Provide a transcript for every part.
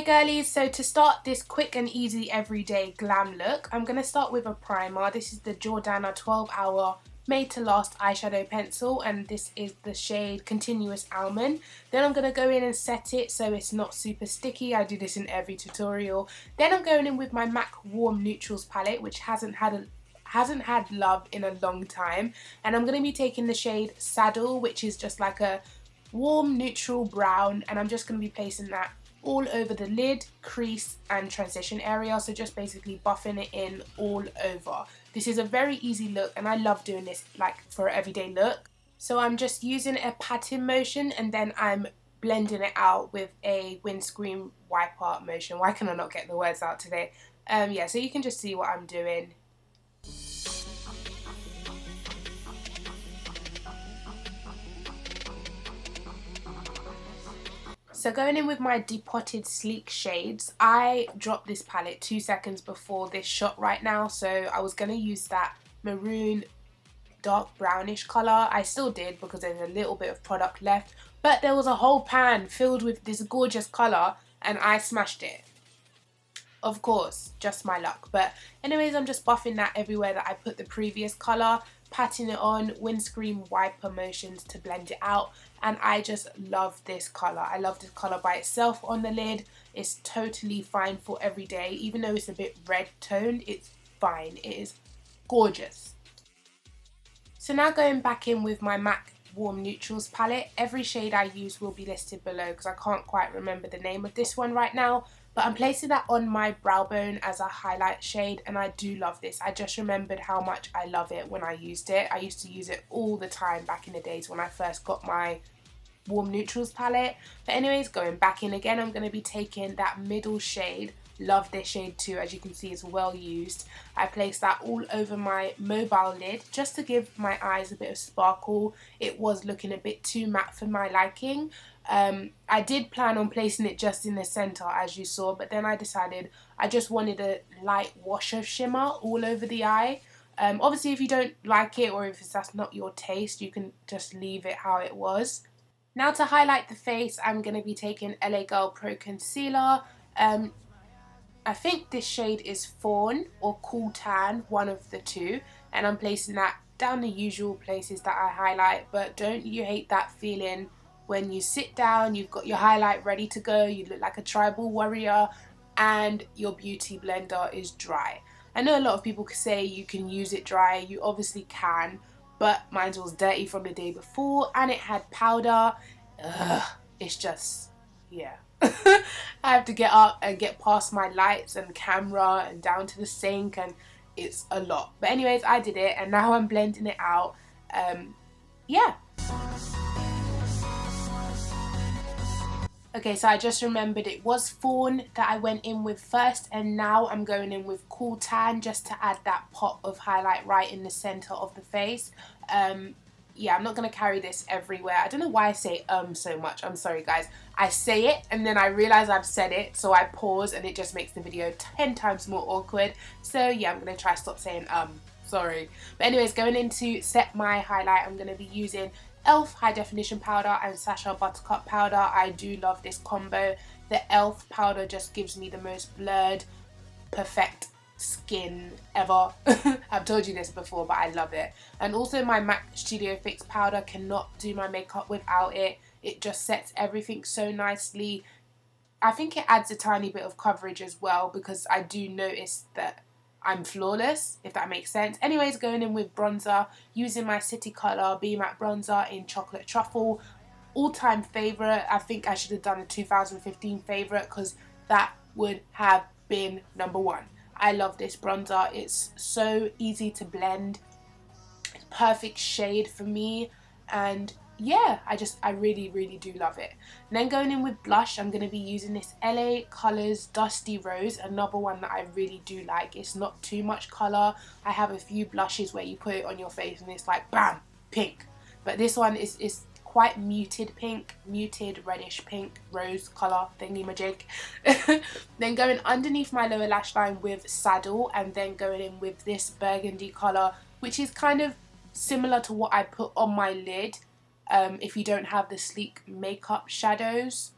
Hey girlies, so to start this quick and easy everyday glam look, I'm going to start with a primer. This is the Jordana 12 Hour Made to Last eyeshadow pencil, and this is the shade Continuous Almond. Then I'm going to go in and set it so it's not super sticky. I do this in every tutorial. Then I'm going in with my MAC Warm Neutrals palette, which hasn't had love in a long time, and I'm going to be taking the shade Saddle, which is just like a warm neutral brown, and I'm just going to be placing that all over the lid, crease and transition area, so just basically buffing it in all over. This is a very easy look and I love doing this like for an everyday look. So I'm just using a patting motion and then I'm blending it out with a windscreen wiper motion. Why can I not get the words out today? Yeah, so you can just see what I'm doing. So going in with my depotted sleek shades, I dropped this palette 2 seconds before this shot right now, so I was going to use that maroon dark brownish colour. I still did because there's a little bit of product left, but there was a whole pan filled with this gorgeous colour and I smashed it. Of course, just my luck. But anyways, I'm just buffing that everywhere that I put the previous colour, patting it on, windscreen wiper motions to blend it out, and I just love this colour. I love this colour by itself on the lid. It's totally fine for every day. Even though it's a bit red toned, it's fine. It is gorgeous. So now going back in with my MAC Warm Neutrals palette. Every shade I use will be listed below because I can't quite remember the name of this one right now. But I'm placing that on my brow bone as a highlight shade, and I do love this. I just remembered how much I love it when I used it. I used to use it all the time back in the days when I first got my Warm Neutrals palette. But anyways, going back in again, I'm going to be taking that middle shade. Love this shade too, as you can see it's well used. I placed that all over my mobile lid just to give my eyes a bit of sparkle. It was looking a bit too matte for my liking. I did plan on placing it just in the center as you saw, but then I decided I just wanted a light wash of shimmer all over the eye. Obviously if you don't like it or if that's not your taste, you can just leave it how it was. Now to highlight the face, I'm going to be taking LA Girl Pro Concealer. I think this shade is Fawn or Cool Tan, one of the two, and I'm placing that down the usual places that I highlight. But don't you hate that feeling when you sit down, you've got your highlight ready to go, you look like a tribal warrior, and your beauty blender is dry. I know a lot of people say you can use it dry, you obviously can, but mine was dirty from the day before and it had powder. It's just, yeah. I have to get up and get past my lights and camera and down to the sink, and it's a lot. But anyways, I did it and now I'm blending it out. Yeah. Okay, so I just remembered it was Fawn that I went in with first, and now I'm going in with Cool Tan just to add that pop of highlight right in the center of the face. Yeah, I'm not going to carry this everywhere. I don't know why I say so much. I'm sorry guys. I say it and then I realize I've said it, so I pause and it just makes the video 10 times more awkward. So yeah, I'm going to try stop saying sorry. But anyways, going in to set my highlight, I'm going to be using e.l.f. High Definition Powder and Sacha Buttercup Powder. I do love this combo. The e.l.f. powder just gives me the most blurred, perfect skin ever. I've told you this before, but I love it. And also my MAC Studio Fix powder, cannot do my makeup without it. It just sets everything so nicely. I think it adds a tiny bit of coverage as well because I do notice that I'm flawless, if that makes sense. Anyways, going in with bronzer, using my City Colour B Matte bronzer in Chocolate Truffle. All-time favourite. I think I should have done a 2015 favourite because that would have been #1. I love this bronzer. It's so easy to blend. It's perfect shade for me. And yeah, I really do love it. And then going in with blush, I'm going to be using this LA Colors Dusty Rose, another one that I really do like. It's not too much colour. I have a few blushes where you put it on your face and it's like bam, pink. But this one is quite muted pink, muted reddish pink, rose colour thingy-majig. Then going underneath my lower lash line with Saddle, and then going in with this burgundy colour, which is kind of similar to what I put on my lid if you don't have the sleek makeup shadows.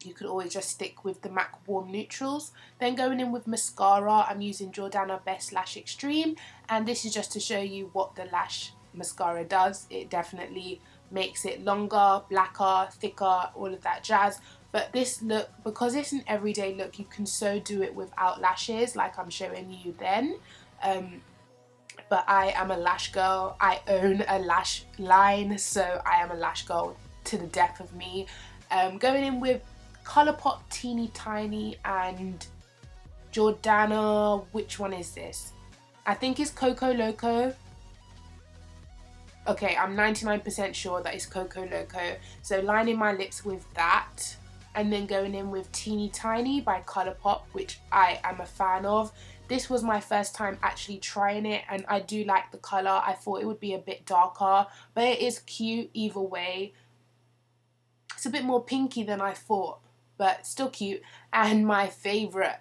you could always just stick with the MAC Warm Neutrals. Then going in with mascara, I'm using Jordana Best Lash Extreme, and this is just to show you what the lash mascara does. It definitely makes it longer, blacker, thicker, all of that jazz. But this look, because it's an everyday look, you can so do it without lashes like I'm showing you then. But I am a lash girl. I own a lash line, so I am a lash girl to the death of me. Going in with Colourpop Teeny Tiny and Jordana, which one is this? I think it's Coco Loco. Okay, I'm 99% sure that it's Coco Loco. So lining my lips with that, and then going in with Teeny Tiny by Colourpop, which I am a fan of. This was my first time actually trying it, and I do like the colour. I thought it would be a bit darker, but it is cute either way. It's a bit more pinky than I thought, but still cute. And my favourite,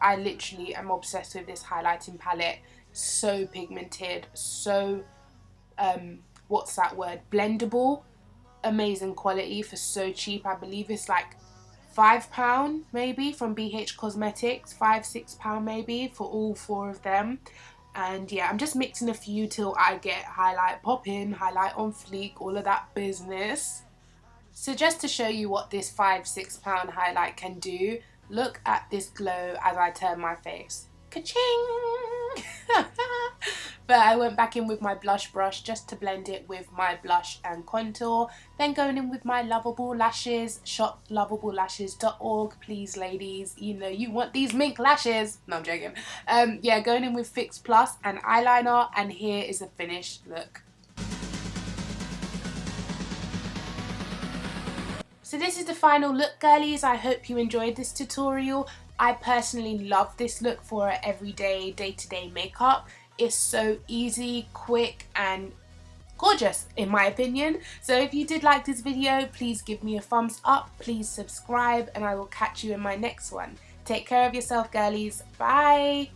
I literally am obsessed with this highlighting palette. So pigmented, so, what's that word? Blendable. Amazing quality for so cheap. I believe it's like £5 maybe from BH Cosmetics, £5-6 maybe for all 4 of them. And yeah, I'm just mixing a few till I get highlight popping, highlight on fleek, all of that business. So just to show you what this £5-6 highlight can do, look at this glow as I turn my face. Ka-ching! But I went back in with my blush brush just to blend it with my blush and contour. Then going in with my Lovable lashes, shop lovablelashes.org, please ladies, you know you want these mink lashes. No, I'm joking. Yeah, going in with Fix Plus and eyeliner, and here is the finished look. So this is the final look, girlies. I hope you enjoyed this tutorial. I personally love this look for an everyday, day-to-day makeup. It's so easy, quick, and gorgeous in my opinion. So if you did like this video, please give me a thumbs up, please subscribe, and I will catch you in my next one. Take care of yourself, girlies. Bye.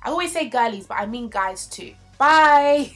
I always say girlies, but I mean guys too. Bye.